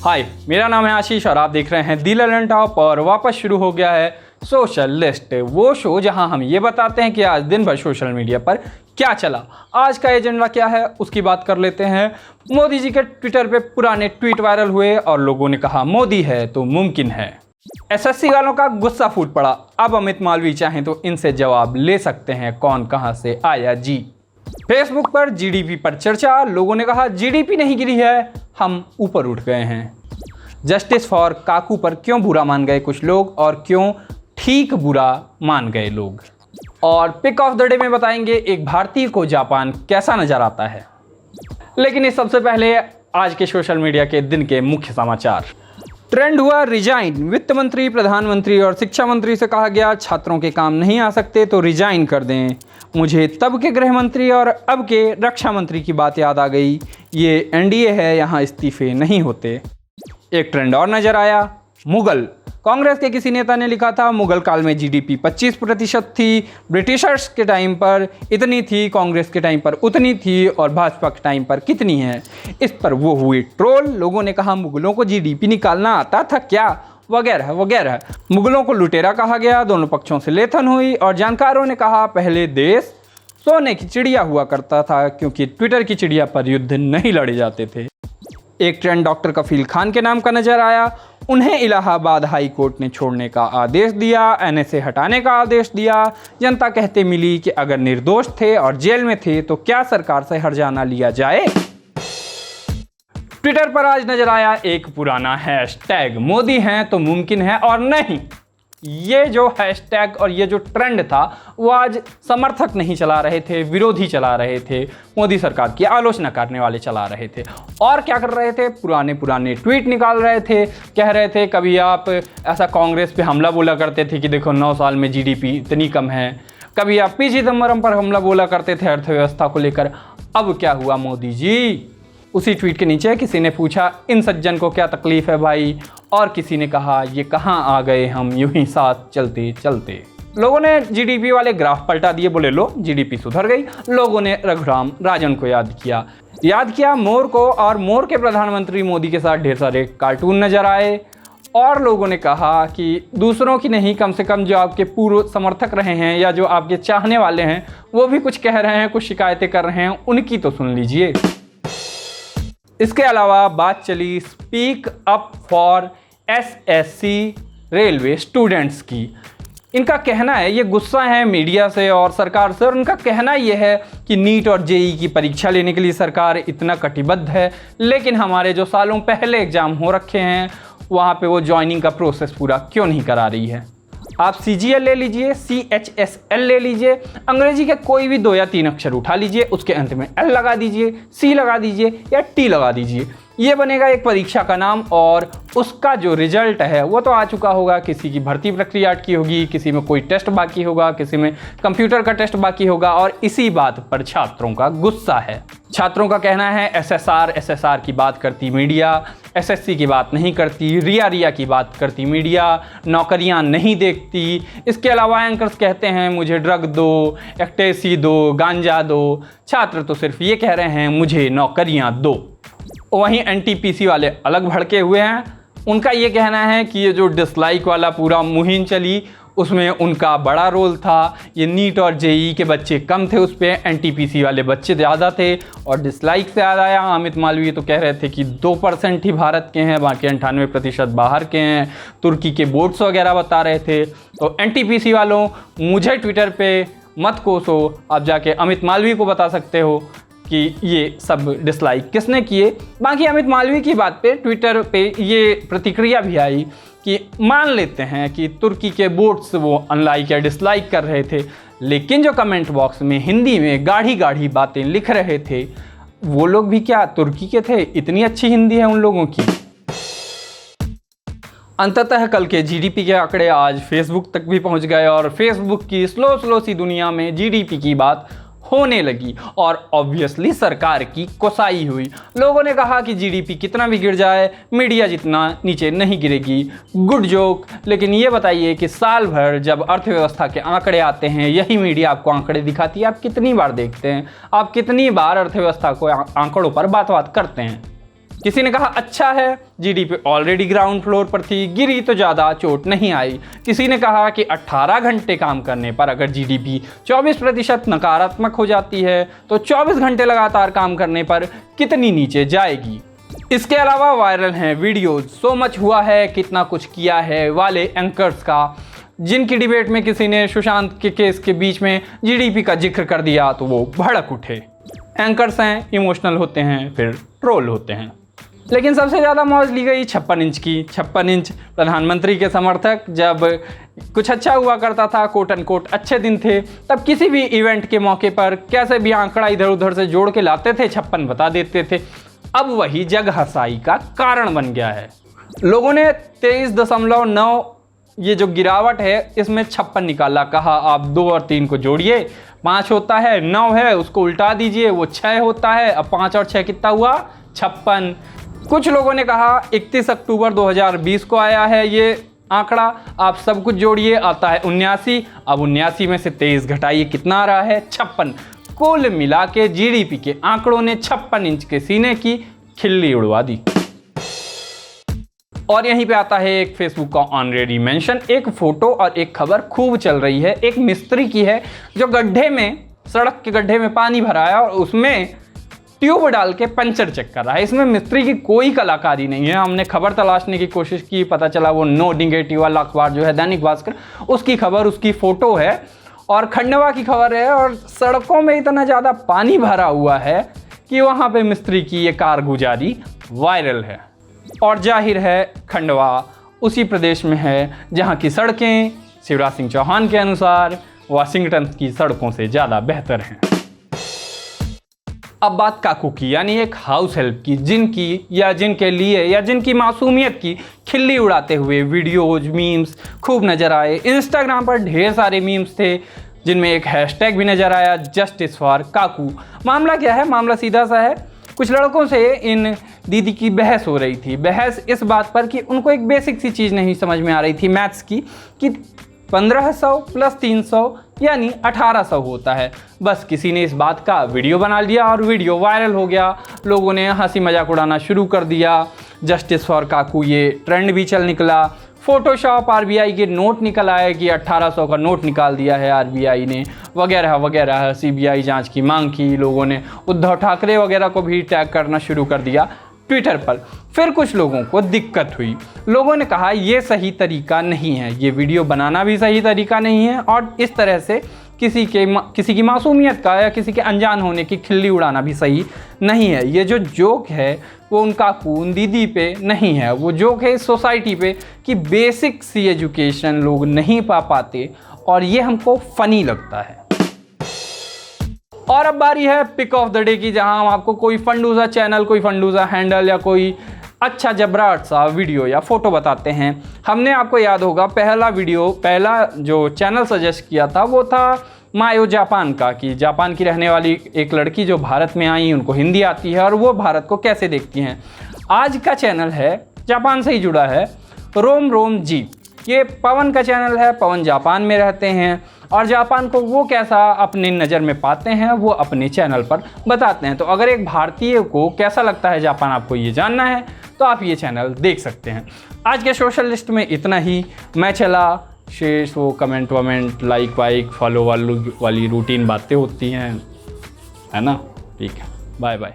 हाय, मेरा नाम है आशीष और आप देख रहे हैं दी ललन टॉप। और वापस शुरू हो गया है सोशल लिस्ट, वो शो जहां हम ये बताते हैं कि आज दिन भर सोशल मीडिया पर क्या चला। आज का एजेंडा क्या है उसकी बात कर लेते हैं। मोदी जी के ट्विटर पे पुराने ट्वीट वायरल हुए और लोगों ने कहा मोदी है तो मुमकिन है। एसएससी वालों का गुस्सा फूट पड़ा। अब अमित मालवीय चाहें तो इनसे जवाब ले सकते हैं कौन कहां से आया जी। फेसबुक पर जीडीपी पर चर्चा। लोगों ने कहा जीडीपी नहीं गिरी है, हम ऊपर उठ गए हैं। जस्टिस फॉर काकू पर क्यों बुरा मान गए कुछ लोग और क्यों ठीक बुरा मान गए लोग। और पिक ऑफ द डे में बताएंगे एक भारतीय को जापान कैसा नजर आता है। लेकिन इस सबसे पहले आज के सोशल मीडिया के दिन के मुख्य समाचार। ट्रेंड हुआ रिजाइन। वित्त मंत्री, प्रधानमंत्री और शिक्षा मंत्री से कहा गया छात्रों के काम नहीं आ सकते तो रिजाइन कर दें। मुझे तब के गृह मंत्री और अब के रक्षा मंत्री की बात याद आ गई। ये एनडीए है, यहाँ इस्तीफे नहीं होते। एक ट्रेंड और नजर आया, मुगल। कांग्रेस के किसी नेता ने लिखा था मुगल काल में जीडीपी 25% थी, ब्रिटिशर्स के टाइम पर इतनी थी, कांग्रेस के टाइम पर उतनी थी और भाजपा के टाइम पर कितनी है। इस पर वो हुए ट्रोल। लोगों ने कहा मुगलों को जीडीपी निकालना आता था क्या, वगैरह वगैरह। मुगलों को लुटेरा कहा गया। दोनों पक्षों से लेथन हुई और जानकारों ने कहा पहले देश सोने की चिड़िया हुआ करता था क्योंकि ट्विटर की चिड़िया पर युद्ध नहीं लड़े जाते थे। एक ट्रेंड डॉक्टर कफील खान के नाम का नजर आया। उन्हें इलाहाबाद हाई कोर्ट ने छोड़ने का आदेश दिया, एनएसए हटाने का आदेश दिया। जनता कहते मिली कि अगर निर्दोष थे और जेल में थे तो क्या सरकार से हर्जाना लिया जाए। ट्विटर पर आज नजर आया एक पुराना हैशटैग, मोदी हैं तो मुमकिन है और नहीं। ये जो हैशटैग और ये जो ट्रेंड था वो आज समर्थक नहीं चला रहे थे, विरोधी चला रहे थे, मोदी सरकार की आलोचना करने वाले चला रहे थे। और क्या कर रहे थे, पुराने पुराने ट्वीट निकाल रहे थे। कह रहे थे कभी आप ऐसा कांग्रेस पे हमला बोला करते थे कि देखो 9 साल में जीडीपी इतनी कम है। कभी आप पी चिदम्बरम पर हमला बोला करते थे अर्थव्यवस्था को लेकर। अब क्या हुआ मोदी जी। उसी ट्वीट के नीचे किसी ने पूछा इन सज्जन को क्या तकलीफ है भाई, और किसी ने कहा ये कहाँ आ गए हम यूं ही साथ चलते चलते। लोगों ने जीडीपी वाले ग्राफ पलटा दिए, बोले लो जीडीपी सुधर गई। लोगों ने रघुराम राजन को याद किया मोर को, और मोर के प्रधानमंत्री मोदी के साथ ढेर सारे कार्टून नजर आए। और लोगों ने कहा कि दूसरों की नहीं, कम से कम जो आपके पूर्व समर्थक रहे हैं या जो आपके चाहने वाले हैं वो भी कुछ कह रहे हैं, कुछ शिकायतें कर रहे हैं, उनकी तो सुन लीजिए। इसके अलावा बात चली speak up for SSC railway students की। इनका कहना है, ये गुस्सा है मीडिया से और सरकार से, और उनका कहना ये है कि नीट और जेई की परीक्षा लेने के लिए सरकार इतना कटिबद्ध है, लेकिन हमारे जो सालों पहले एग्जाम हो रखे हैं वहाँ पे वो ज्वाइनिंग का प्रोसेस पूरा क्यों नहीं करा रही है। आप CGL ले लीजिए, CHSL ले लीजिए, अंग्रेजी के कोई भी 2 या 3 अक्षर उठा लीजिए, उसके अंत में L लगा दीजिए, C लगा दीजिए या T लगा दीजिए। ये बनेगा एक परीक्षा का नाम और उसका जो रिजल्ट है वो तो आ चुका होगा। किसी की भर्ती प्रक्रिया अटकी होगी, किसी में कोई टेस्ट बाकी होगा, किसी में कंप्यूटर का टेस्ट बाकी होगा, और इसी बात पर छात्रों का गुस्सा है। छात्रों का कहना है SSR की बात करती मीडिया, SSC की बात नहीं करती, रिया की बात करती मीडिया, नौकरियां नहीं देखती। इसके अलावा एंकर्स कहते हैं मुझे ड्रग दो, एक्टेसी दो, गांजा दो। छात्र तो सिर्फ ये कह रहे हैं मुझे नौकरियां दो। वहीं NTPC वाले अलग भड़के हुए हैं। उनका ये कहना है कि ये जो डिसलाइक वाला पूरा मुहिम चली उसमें उनका बड़ा रोल था। ये नीट और जेई के बच्चे कम थे, उस पर NTPC वाले बच्चे ज़्यादा थे और डिसलाइक से याद आया अमित मालवीय तो कह रहे थे कि 2% ही भारत के हैं, बाकी 98% बाहर के हैं। तुर्की के बोर्ड्स वगैरह बता रहे थे। तो NTPC वालों, मुझे ट्विटर पे मत कोसो, आप जाके अमित मालवीय को बता सकते हो कि ये सब डिसलाइक किसने किए। बाकी अमित मालवीय की बात पे ट्विटर पे ये प्रतिक्रिया भी आई कि मान लेते हैं कि तुर्की के बोर्ड्स वो अनलाइक या डिसलाइक कर रहे थे, लेकिन जो कमेंट बॉक्स में हिंदी में गाढ़ी गाढ़ी बातें लिख रहे थे वो लोग भी क्या तुर्की के थे? इतनी अच्छी हिंदी है उन लोगों की। अंततः कल के जीडीपी के आंकड़े आज फेसबुक तक भी पहुंच गए और फेसबुक की स्लो सी दुनिया में जीडीपी की बात होने लगी और ऑब्वियसली सरकार की कोसाई हुई। लोगों ने कहा कि जीडीपी कितना भी गिर जाए मीडिया जितना नीचे नहीं गिरेगी। Good joke. लेकिन ये बताइए कि साल भर जब अर्थव्यवस्था के आंकड़े आते हैं, यही मीडिया आपको आंकड़े दिखाती है, आप कितनी बार देखते हैं? आप कितनी बार अर्थव्यवस्था को आंकड़ों पर बात करते हैं? किसी ने कहा अच्छा है, जीडीपी ऑलरेडी ग्राउंड फ्लोर पर थी, गिरी तो ज़्यादा चोट नहीं आई। किसी ने कहा कि 18 घंटे काम करने पर अगर जीडीपी 24% नकारात्मक हो जाती है तो 24 घंटे लगातार काम करने पर कितनी नीचे जाएगी। इसके अलावा वायरल हैं वीडियोज सो मच हुआ है कितना कुछ किया है वाले एंकर्स का, जिनकी डिबेट में किसी ने सुशांत के केस के बीच में जीडीपी का जिक्र कर दिया तो वो भड़क उठे। एंकर्स हैं, इमोशनल होते हैं, फिर ट्रोल होते हैं। लेकिन सबसे ज़्यादा मौज ली गई 56 इंच की। 56 इंच प्रधानमंत्री के समर्थक जब कुछ अच्छा हुआ करता था, कोट एंड कोट अच्छे दिन थे, तब किसी भी इवेंट के मौके पर कैसे भी आंकड़ा इधर उधर से जोड़ के लाते थे, 56 बता देते थे। अब वही जग हंसाई का कारण बन गया है। लोगों ने 23.9 ये जो गिरावट है इसमें 56 निकाला, कहा आप 2 और 3 को जोड़िए, 5 होता है, 9 है उसको उल्टा दीजिए वो 6 होता है, अब 5 और 6 कितना हुआ 56। कुछ लोगों ने कहा 31 अक्टूबर 2020 को आया है ये आंकड़ा, आप सब कुछ जोड़िए आता है 79, अब 79 में से 23 घटाइए कितना आ रहा है 56। कुल मिला के जीडीपी के आंकड़ों ने 56 इंच के सीने की खिल्ली उड़वा दी। और यहीं पे आता है एक फेसबुक का ऑनरेडी मेंशन, एक फोटो और एक खबर खूब चल रही है। एक मिस्त्री की है जो गड्ढे में, सड़क के गड्ढे में पानी भरा है और उसमें ट्यूब डाल के पंचर चेक कर रहा है। इसमें मिस्त्री की कोई कलाकारी नहीं है। हमने खबर तलाशने की कोशिश की, पता चला वो नो नेगेटिव वाला अखबार जो है दैनिक भास्कर, उसकी खबर, उसकी फोटो है और खंडवा की खबर है। और सड़कों में इतना ज़्यादा पानी भरा हुआ है कि वहाँ पे मिस्त्री की ये कारगुजारी वायरल है। और जाहिर है खंडवा उसी प्रदेश में है जहाँ की सड़कें शिवराज सिंह चौहान के अनुसार वाशिंगटन की सड़कों से ज़्यादा बेहतर हैं। अब बात काकू की, यानी एक हाउस हेल्प की, जिनकी या जिनके लिए या जिनकी मासूमियत की खिल्ली उड़ाते हुए वीडियोज, मीम्स खूब नज़र आए। इंस्टाग्राम पर ढेर सारे मीम्स थे जिनमें एक हैशटैग भी नज़र आया, जस्टिस फॉर काकू। मामला क्या है? मामला सीधा सा है, कुछ लड़कों से इन दीदी की बहस हो रही थी। बहस इस बात पर कि उनको एक बेसिक सी चीज़ नहीं समझ में आ रही थी मैथ्स की, कि 1500 प्लस 300 यानी 1800 होता है। बस किसी ने इस बात का वीडियो बना लिया और वीडियो वायरल हो गया। लोगों ने हंसी मजाक उड़ाना शुरू कर दिया। जस्टिस फॉर काकू ये ट्रेंड भी चल निकला। फोटोशॉप आरबीआई के नोट निकल आए कि 1800 का नोट निकाल दिया है आरबीआई ने, वगैरह वगैरह। सीबीआई जांच की मांग की लोगों ने। उद्धव ठाकरे वगैरह को भी टैग करना शुरू कर दिया ट्विटर पर। फिर कुछ लोगों को दिक्कत हुई। लोगों ने कहा ये सही तरीका नहीं है, ये वीडियो बनाना भी सही तरीका नहीं है और इस तरह से किसी की मासूमियत का या किसी के अनजान होने की खिल्ली उड़ाना भी सही नहीं है। ये जो जोक है वो उनका उन दीदी पे नहीं है, वो जोक है इस सोसाइटी पे कि बेसिक सी एजुकेशन लोग नहीं पा पाते और ये हमको फ़नी लगता है। और अब बारी है पिक ऑफ द डे की, जहां हम आपको कोई फंडूजा चैनल, कोई फंडूजा हैंडल या कोई अच्छा जबराट सा वीडियो या फोटो बताते हैं। हमने, आपको याद होगा, पहला जो चैनल सजेस्ट किया था वो था मायो जापान का, कि जापान की रहने वाली एक लड़की जो भारत में आई, उनको हिंदी आती है और वो भारत को कैसे देखती हैं। आज का चैनल है, जापान से ही जुड़ा है, रोम रोम जी। ये पवन का चैनल है। पवन जापान में रहते हैं और जापान को वो कैसा अपनी नज़र में पाते हैं वो अपने चैनल पर बताते हैं। तो अगर एक भारतीय को कैसा लगता है जापान, आपको ये जानना है तो आप ये चैनल देख सकते हैं। आज के सोशल लिस्ट में इतना ही। मैं चला, शेष वो कमेंट वमेंट, लाइक वाइक, फॉलो वाली रूटीन बातें होती हैं, है ना? ठीक है, बाय बाय।